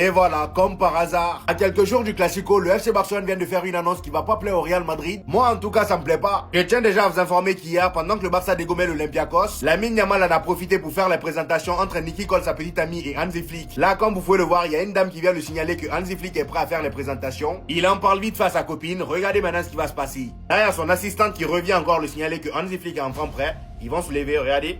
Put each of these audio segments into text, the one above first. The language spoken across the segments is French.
Et voilà, comme par hasard, à quelques jours du Classico, le FC Barcelone vient de faire une annonce qui va pas plaire au Real Madrid. Moi, en tout cas, ça me plaît pas. Je tiens déjà à vous informer qu'hier, pendant que le Barça dégommait l'Olympiakos, Lamine Yamal en a profité pour faire la présentation entre Nicky Cole, sa petite amie, et Hansi Flick. Là, comme vous pouvez le voir, il y a une dame qui vient de signaler que Hansi Flick est prêt à faire les présentations. Il en parle vite face à sa copine. Regardez maintenant ce qui va se passer. Là, il y a son assistante qui revient encore le signaler que Hansi Flick est enfin prêt. Ils vont se lever, regardez.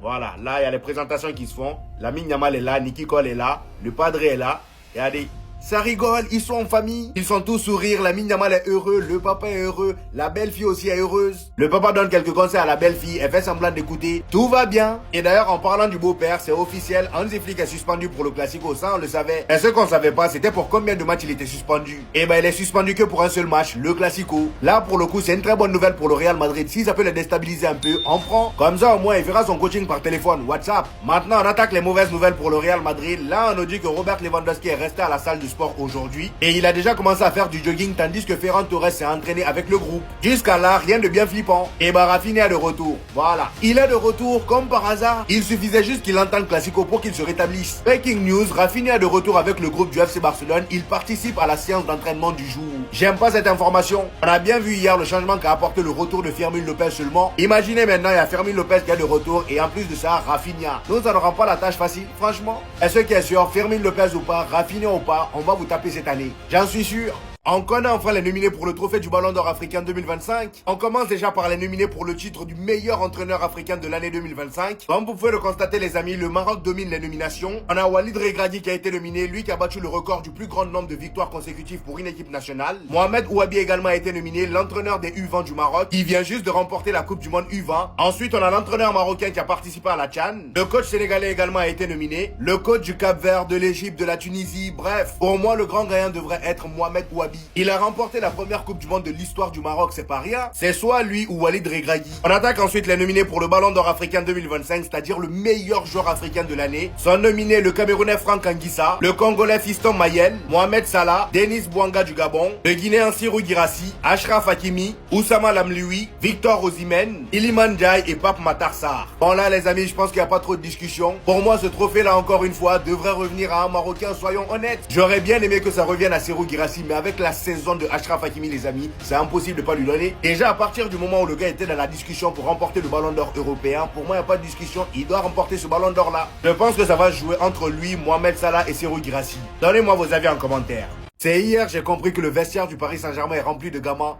Voilà, là, il y a les présentations qui se font. Lamine Yamal est là, Nicky Cole est là, le padre est là. Regardez, ça rigole, ils sont en famille. Ils sont tous sourires, Lamine Yamal est heureux, le papa est heureux, la belle-fille aussi est heureuse. Le papa donne quelques conseils à la belle-fille, elle fait semblant d'écouter. Tout va bien. Et d'ailleurs, en parlant du beau-père, c'est officiel, Hansi Flick est suspendu pour le Classico, ça on le savait. Et ce qu'on savait pas, c'était pour combien de matchs il était suspendu. Et ben, il est suspendu que pour un seul match, le Classico. Là, pour le coup, c'est une très bonne nouvelle pour le Real Madrid. Si ça peut le déstabiliser un peu, on prend. Comme ça, au moins, il fera son coaching par téléphone, WhatsApp. Maintenant, on attaque les mauvaises nouvelles pour le Real Madrid. Là, on nous dit que Robert Lewandowski est resté à la salle du sport aujourd'hui. Et il a déjà commencé à faire du jogging tandis que Ferran Torres s'est entraîné avec le groupe. Jusqu'à là, rien de bien flippant. Et bah Rafinha est de retour. Voilà. Il est de retour comme par hasard. Il suffisait juste qu'il entende Classico pour qu'il se rétablisse. Breaking news, Rafinha est de retour avec le groupe du FC Barcelone. Il participe à la séance d'entraînement du jour. J'aime pas cette information. On a bien vu hier le changement qu'a apporté le retour de Fermin Lopez seulement. Imaginez maintenant, il y a Fermin Lopez qui est de retour et en plus de ça, Rafinha. Nous, ça n'aura pas la tâche facile, franchement. Et ce qui est sûr, Fermin Lopez ou pas, Rafinha ou pas, on va vous taper cette année. J'en suis sûr. On connaît enfin les nominés pour le trophée du Ballon d'Or africain 2025. On commence déjà par les nominés pour le titre du meilleur entraîneur africain de l'année 2025. Comme vous pouvez le constater les amis, le Maroc domine les nominations. On a Walid Regragui qui a été nominé, lui qui a battu le record du plus grand nombre de victoires consécutives pour une équipe nationale. Mohamed Ouabi également a été nominé, l'entraîneur des U20 du Maroc, qui vient juste de remporter la Coupe du Monde U20. Ensuite, on a l'entraîneur marocain qui a participé à la Tchan. Le coach sénégalais également a été nominé. Le coach du Cap-Vert, de l'Égypte, de la Tunisie, bref. Pour moi, le grand gagnant devrait être Mohamed Ouabi. Il a remporté la première Coupe du Monde de l'histoire du Maroc, c'est pas rien. C'est soit lui ou Walid Regragui. On attaque ensuite les nominés pour le Ballon d'Or africain 2025, c'est-à-dire le meilleur joueur africain de l'année. Sont nominés le Camerounais Franck Anguissa, le Congolais Fiston Mayel, Mohamed Salah, Denis Bouanga du Gabon, le Guinéen Sirou Girassi, Achraf Hakimi, Oussama Lamlioui, Victor Osimhen, Iliman Ndiaye et Pape Matar Sarr. Bon là les amis, je pense qu'il n'y a pas trop de discussion. Pour moi, ce trophée là encore une fois devrait revenir à un Marocain, soyons honnêtes. J'aurais bien aimé que ça revienne à Sirou Girassi, mais avec la saison de Achraf Hakimi les amis, c'est impossible de pas lui donner. Déjà à partir du moment où le gars était dans la discussion pour remporter le Ballon d'Or européen, pour moi il n'y a pas de discussion, il doit remporter ce Ballon d'Or là. Je pense que ça va jouer entre lui, Mohamed Salah et Sirou Girassi. Donnez-moi vos avis en commentaire. C'est hier j'ai compris que le vestiaire du Paris Saint-Germain est rempli de gamins.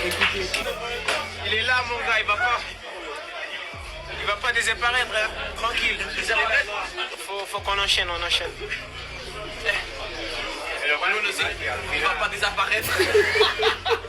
Écoutez, il est là mon gars, il va pas disparaître, hein. Tranquille. Faut qu'on enchaîne, on enchaîne. Il va pas disparaître.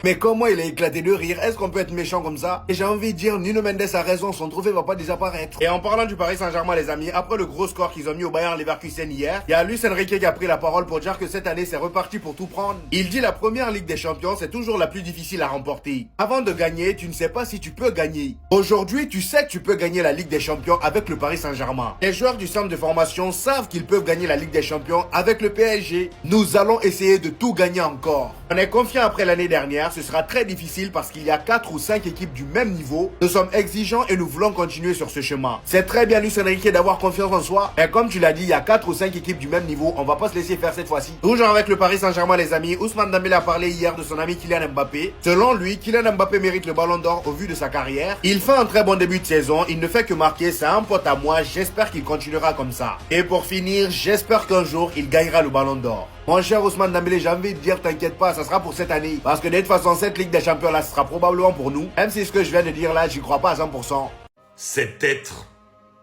Mais comment il a éclaté de rire? Est-ce qu'on peut être méchant comme ça? Et j'ai envie de dire, Nuno Mendes a raison, son trophée va pas disparaître. Et en parlant du Paris Saint-Germain les amis, après le gros score qu'ils ont mis au Bayern Leverkusen hier, il y a Luis Enrique qui a pris la parole pour dire que cette année c'est reparti pour tout prendre. Il dit la première Ligue des Champions c'est toujours la plus difficile à remporter. Avant de gagner, tu ne sais pas si tu peux gagner. Aujourd'hui, tu sais que tu peux gagner la Ligue des Champions avec le Paris Saint-Germain. Les joueurs du centre de formation savent qu'ils peuvent gagner la Ligue des Champions avec le PSG. Nous allons essayer de tout gagner encore. On est confiant après l'année dernière, ce sera très difficile parce qu'il y a 4 ou 5 équipes du même niveau. Nous sommes exigeants et nous voulons continuer sur ce chemin. C'est très bien Luis Enrique d'avoir confiance en soi, mais comme tu l'as dit, il y a 4 ou 5 équipes du même niveau, on va pas se laisser faire cette fois-ci. Toujours avec le Paris Saint-Germain les amis, Ousmane Dembélé a parlé hier de son ami Kylian Mbappé. Selon lui, Kylian Mbappé mérite le Ballon d'Or au vu de sa carrière. Il fait un très bon début de saison, il ne fait que marquer, c'est un pote à moi, j'espère qu'il continuera comme ça. Et pour finir, j'espère qu'un jour il gagnera le Ballon d'Or. Mon cher Ousmane Dembélé, j'ai envie de dire, t'inquiète pas, ça sera pour cette année. Parce que de toute façon, cette Ligue des Champions là, ce sera probablement pour nous. Même si ce que je viens de dire là, j'y crois pas à 100%. Cet être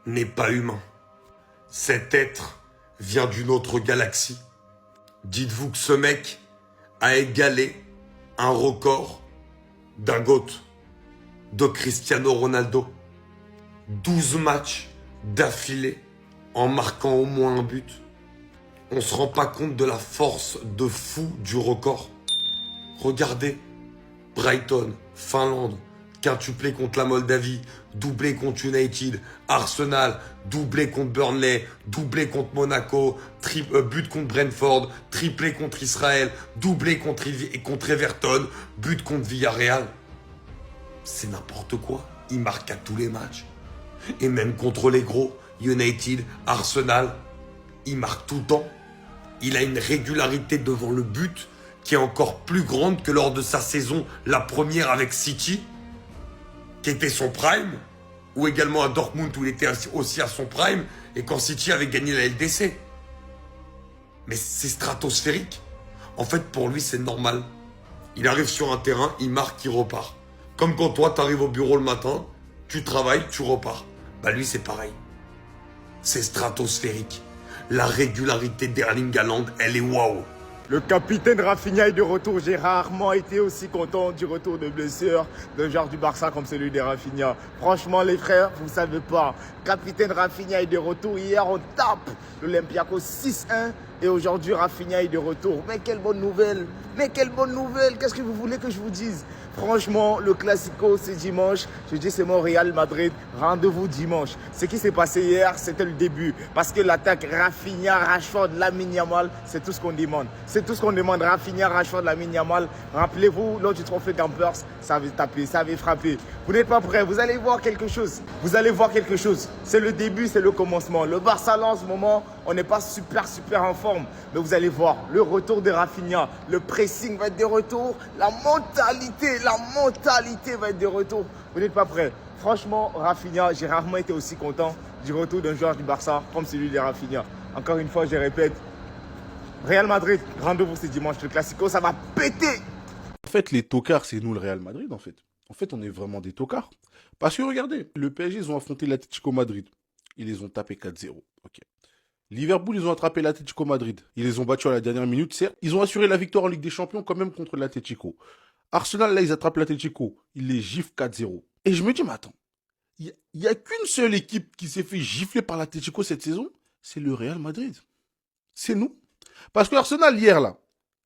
n'est pas humain. Cet être vient d'une autre galaxie. Dites-vous que ce mec a égalé un record d'un GOAT, de Cristiano Ronaldo. 12 matchs d'affilée en marquant au moins un but. On se rend pas compte de la force de fou du record. Regardez, Brighton, Finlande, quintuplé contre la Moldavie, doublé contre United, Arsenal, doublé contre Burnley, doublé contre Monaco, but contre Brentford, triplé contre Israël, doublé contre Everton, but contre Villarreal. C'est n'importe quoi. Il marque à tous les matchs. Et même contre les gros, United, Arsenal. il marque tout le temps. Il a une régularité devant le but qui est encore plus grande que lors de sa saison, la première avec City, qui était son prime, ou également à Dortmund où il était aussi à son prime, et quand City avait gagné la LDC. Mais c'est stratosphérique. En fait, pour lui, c'est normal. Il arrive sur un terrain, il marque, il repart. Comme quand toi, tu arrives au bureau le matin, tu travailles, tu repars. Bah lui, c'est pareil. C'est stratosphérique. La régularité d'Erling Haaland, elle est waouh. Le capitaine Rafinha est de retour. J'ai rarement été aussi content du retour de blessure d'un joueur du Barça comme celui de Rafinha. Franchement, les frères, vous ne savez pas. Capitaine Rafinha est de retour. Hier, on tape l'Olympiakos 6-1. Et aujourd'hui, Rafinha est de retour. Mais quelle bonne nouvelle! Mais quelle bonne nouvelle! Qu'est-ce que vous voulez que je vous dise? Franchement, le Classico, c'est dimanche. Je dis c'est mon Real Madrid. Rendez-vous dimanche. Ce qui s'est passé hier, c'était le début. Parce que l'attaque Rafinha, Rashford, Lamine Yamal, c'est tout ce qu'on demande. C'est tout ce qu'on demande. Rafinha, Rashford, Lamine Yamal. Rappelez-vous, lors du trophée Campers, ça avait tapé, ça avait frappé. Vous n'êtes pas prêts. Vous allez voir quelque chose. Vous allez voir quelque chose. C'est le début, c'est le commencement. Le Barça, là, en ce moment, on n'est pas super en forme. Mais vous allez voir, le retour de Rafinha, le pressing va être de retour. La mentalité va être de retour. Vous n'êtes pas prêts. Franchement, Rafinha, j'ai rarement été aussi content du retour d'un joueur du Barça comme celui de Rafinha. Encore une fois, je répète, Real Madrid, rendez-vous ce dimanche. Le Classico, ça va péter. En fait, les tocards, c'est nous le Real Madrid, en fait. En fait, on est vraiment des tocards. Parce que regardez, le PSG, ils ont affronté l'Atlético Madrid. Ils les ont tapés 4-0. Ok. Liverpool, ils ont attrapé l'Atlético Madrid. Ils les ont battus à la dernière minute, certes. Ils ont assuré la victoire en Ligue des Champions quand même contre l'Atlético. Arsenal, là, ils attrapent l'Atlético. Ils les giflent 4-0. Et je me dis, mais attends, il n'y a qu'une seule équipe qui s'est fait gifler par l'Atlético cette saison, c'est le Real Madrid. C'est nous. Parce que Arsenal, hier, là,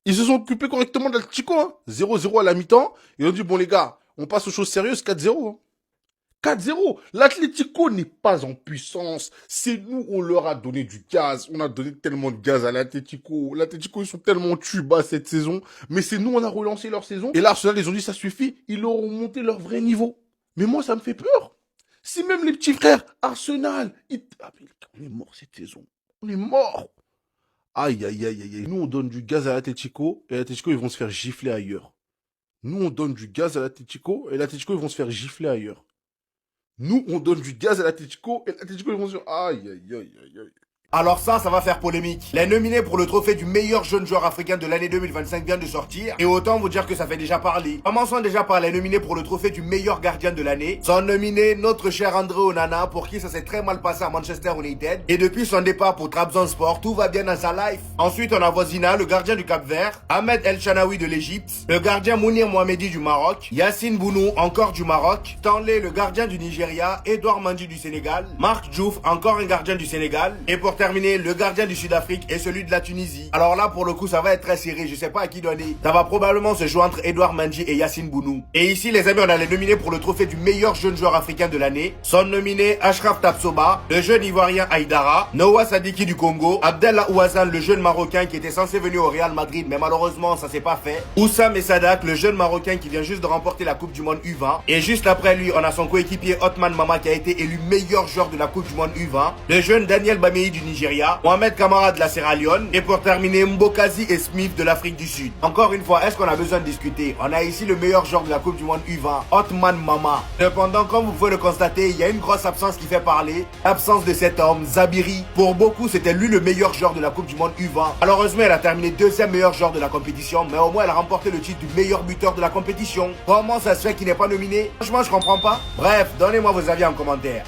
ils se sont occupés correctement de l'Atlético, hein. 0-0 à la mi-temps. Ils ont dit, bon, les gars, on passe aux choses sérieuses, 4-0, hein. 4-0. L'Atlético n'est pas en puissance. C'est nous, on leur a donné du gaz. On a donné tellement de gaz à l'Atlético. L'Atlético, ils sont tellement tuba cette saison. Mais c'est nous, on a relancé leur saison. Et là, Arsenal, ils ont dit, ça suffit. Ils leur ont monté leur vrai niveau. Mais moi, ça me fait peur. Si même les petits frères, Arsenal, on est mort cette saison. On est mort. Aïe. Nous, on donne du gaz à l'Atlético. Et l'Atlético, ils vont se faire gifler ailleurs. Nous, on donne du gaz à l'Atlético. Et l'Atlético, ils vont se faire gifler ailleurs. Nous, on donne du gaz à l'Atlético et l'Atlético, ils vont se dire aïe. Alors ça va faire polémique. Les nominés pour le trophée du meilleur jeune joueur africain de l'année 2025 viennent de sortir. Et autant vous dire que ça fait déjà parler. Commençons déjà par les nominés pour le trophée du meilleur gardien de l'année. Sont nominés notre cher André Onana, pour qui ça s'est très mal passé à Manchester United. Et depuis son départ pour Trabzonspor, tout va bien dans sa life. Ensuite, on a Vozina, le gardien du Cap-Vert. Ahmed El Chanaoui de l'Égypte. Le gardien Mounir Mohamedi du Maroc. Yassine Bounou, encore du Maroc. Stanley, le gardien du Nigeria. Edouard Mendy du Sénégal. Marc Diouf, encore un gardien du Sénégal. Et pour terminer, le gardien du Sud-Afrique et celui de la Tunisie. Alors là, pour le coup, ça va être très serré. Je sais pas à qui donner. Ça va probablement se jouer entre Edouard Mendy et Yassine Bounou. Et ici, les amis, on a les nominés pour le trophée du meilleur jeune joueur africain de l'année. Sont nominés Ashraf Tapsoba, le jeune Ivoirien Aïdara, Noah Sadiki du Congo, Abdallah Ouazan, le jeune Marocain qui était censé venir au Real Madrid, mais malheureusement, ça s'est pas fait. Oussam Sadak, le jeune Marocain qui vient juste de remporter la Coupe du Monde U20. Et juste après lui, on a son coéquipier Othman Mama qui a été élu meilleur joueur de la Coupe du Monde U20. Le jeune Daniel Bamei du Nigeria. Mohamed Kamara de la Sierra Leone et pour terminer Mbokazi et Smith de l'Afrique du Sud. Encore une fois, est-ce qu'on a besoin de discuter? On a ici le meilleur joueur de la Coupe du Monde U20, Othman Mama. Cependant, comme vous pouvez le constater, il y a une grosse absence qui fait parler. L'absence de cet homme, Zabiri. Pour beaucoup, c'était lui le meilleur joueur de la Coupe du Monde U20. Malheureusement, elle a terminé deuxième meilleur joueur de la compétition, mais au moins elle a remporté le titre du meilleur buteur de la compétition. Comment ça se fait qu'il n'est pas nominé? Franchement, je comprends pas. Bref, donnez-moi vos avis en commentaire.